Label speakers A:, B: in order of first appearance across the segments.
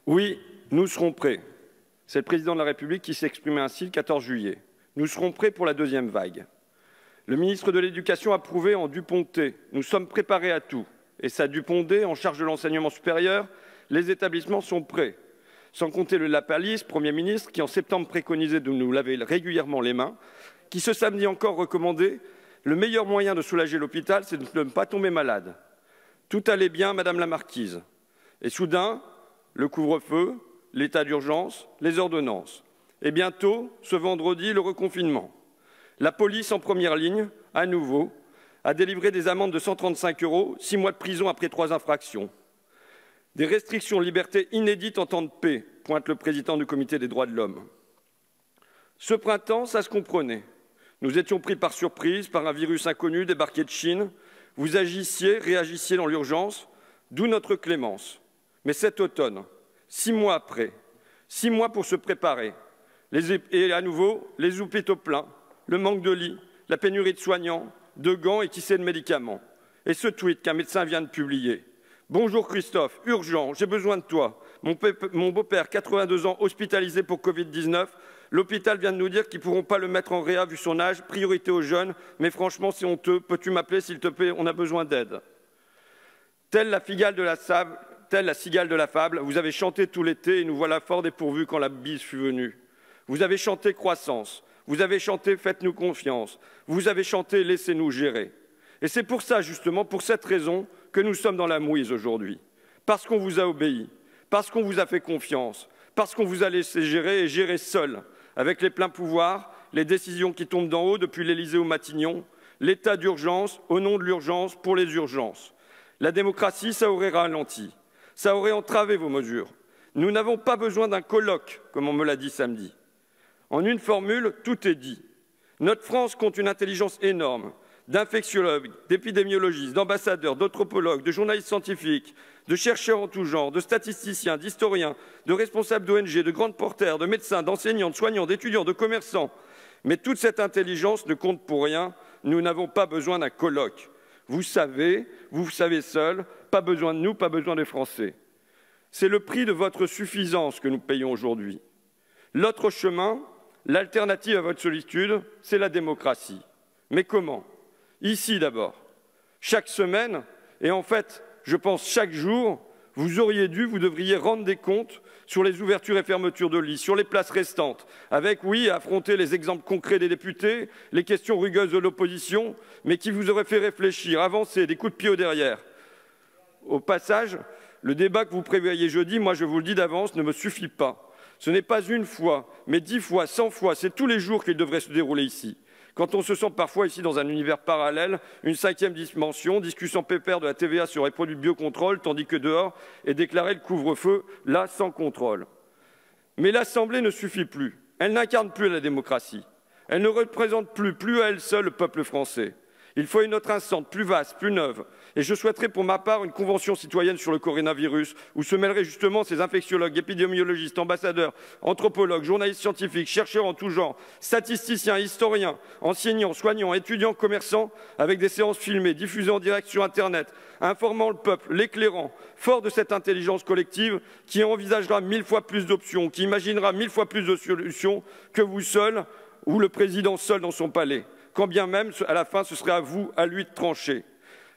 A: Oui, nous serons prêts. C'est le président de la République qui s'exprimait ainsi le 14 juillet. Nous serons prêts pour la deuxième vague. Le ministre de l'Éducation a prouvé en Duponté. Nous sommes préparés à tout. Et ça Duponté, en charge de l'enseignement supérieur, les établissements sont prêts. Sans compter le Lapalisse, Premier ministre, qui en septembre préconisait de nous laver régulièrement les mains, qui ce samedi encore recommandait le meilleur moyen de soulager l'hôpital, c'est de ne pas tomber malade. Tout allait bien, Madame la Marquise. Et soudain, le couvre-feu, l'état d'urgence, les ordonnances. Et bientôt, ce vendredi, le reconfinement. La police en première ligne, à nouveau, a délivré des amendes de 135 €, 6 mois de prison après 3 infractions. Des restrictions de liberté inédites en temps de paix, pointe le président du Comité des droits de l'homme. Ce printemps, ça se comprenait. Nous étions pris par surprise par un virus inconnu débarqué de Chine. Vous agissiez, réagissiez dans l'urgence, d'où notre clémence. Mais cet automne, 6 mois après, 6 mois pour se préparer, et à nouveau, les hôpitaux pleins, le manque de lits, la pénurie de soignants, de gants et qui sait de médicaments. Et ce tweet qu'un médecin vient de publier. Bonjour Christophe, urgent, j'ai besoin de toi. Mon beau-père, 82 ans, hospitalisé pour Covid-19. L'hôpital vient de nous dire qu'ils ne pourront pas le mettre en réa vu son âge, priorité aux jeunes. Mais franchement, c'est honteux. Peux-tu m'appeler s'il te plaît? On a besoin d'aide. Telle la cigale de la fable, vous avez chanté tout l'été et nous voilà fort dépourvus quand la bise fut venue. Vous avez chanté croissance, vous avez chanté faites-nous confiance, vous avez chanté laissez-nous gérer. Et c'est pour ça, justement, pour cette raison, que nous sommes dans la mouise aujourd'hui. Parce qu'on vous a obéi, parce qu'on vous a fait confiance, parce qu'on vous a laissé gérer et gérer seul, avec les pleins pouvoirs, les décisions qui tombent d'en haut depuis l'Élysée au Matignon, l'état d'urgence au nom de l'urgence pour les urgences. La démocratie, ça aurait ralenti, ça aurait entravé vos mesures. Nous n'avons pas besoin d'un colloque, comme on me l'a dit samedi. En une formule, tout est dit. Notre France compte une intelligence énorme, d'infectiologues, d'épidémiologistes, d'ambassadeurs, d'anthropologues, de journalistes scientifiques, de chercheurs en tout genre, de statisticiens, d'historiens, de responsables d'ONG, de grandes porteurs, de médecins, d'enseignants, de soignants, d'étudiants, de commerçants. Mais toute cette intelligence ne compte pour rien. Nous n'avons pas besoin d'un colloque. Vous savez seul, pas besoin de nous, pas besoin des Français. C'est le prix de votre suffisance que nous payons aujourd'hui. L'autre chemin, l'alternative à votre solitude, c'est la démocratie. Mais comment? Ici d'abord. Chaque semaine, et en fait, je pense chaque jour, vous devriez rendre des comptes sur les ouvertures et fermetures de lits, sur les places restantes, avec, oui, affronter les exemples concrets des députés, les questions rugueuses de l'opposition, mais qui vous auraient fait réfléchir, avancer, des coups de pied au derrière. Au passage, le débat que vous prévoyez jeudi, moi je vous le dis d'avance, ne me suffit pas. Ce n'est pas une fois, mais 10 fois, 100 fois, c'est tous les jours qu'il devrait se dérouler ici. Quand on se sent parfois ici dans un univers parallèle, une 5e dimension, discussion pépère de la TVA sur les produits de biocontrôle, tandis que dehors est déclaré le couvre-feu, là sans contrôle. Mais l'Assemblée ne suffit plus. Elle n'incarne plus la démocratie. Elle ne représente plus à elle seule le peuple français. Il faut une autre instance, plus vaste, plus neuve. Et je souhaiterais pour ma part une convention citoyenne sur le coronavirus, où se mêleraient justement ces infectiologues, épidémiologistes, ambassadeurs, anthropologues, journalistes scientifiques, chercheurs en tout genre, statisticiens, historiens, enseignants, soignants, étudiants, commerçants, avec des séances filmées, diffusées en direct sur Internet, informant le peuple, l'éclairant, fort de cette intelligence collective qui envisagera 1000 fois plus d'options, qui imaginera 1000 fois plus de solutions que vous seul ou le président seul dans son palais. Quand bien même, à la fin, ce serait à vous, à lui de trancher.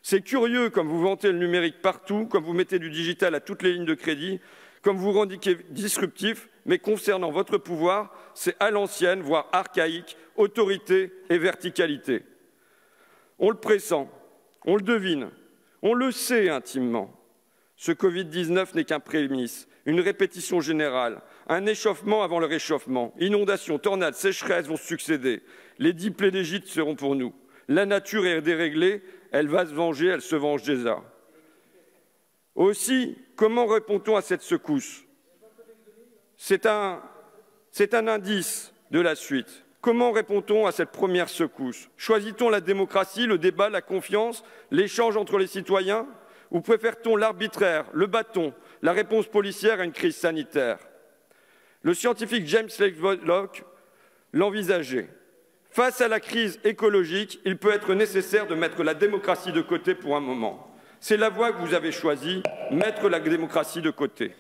A: C'est curieux, comme vous vantez le numérique partout, comme vous mettez du digital à toutes les lignes de crédit, comme vous revendiquez disruptif, mais concernant votre pouvoir, c'est à l'ancienne, voire archaïque, autorité et verticalité. On le pressent, on le devine, on le sait intimement. Ce Covid-19 n'est qu'un prémisse, une répétition générale, un échauffement avant le réchauffement. Inondations, tornades, sécheresses vont se succéder. Les 10 plaies d'Égypte seront pour nous. La nature est déréglée, elle va se venger, elle se venge déjà. Aussi, comment répond-on à cette secousse? C'est un indice de la suite. Comment répond-on à cette première secousse? Choisit-on la démocratie, le débat, la confiance, l'échange entre les citoyens? Ou préfère-t-on l'arbitraire, le bâton, la réponse policière à une crise sanitaire? Le scientifique James Lovelock l'envisageait. Face à la crise écologique, il peut être nécessaire de mettre la démocratie de côté pour un moment. C'est la voie que vous avez choisie, mettre la démocratie de côté.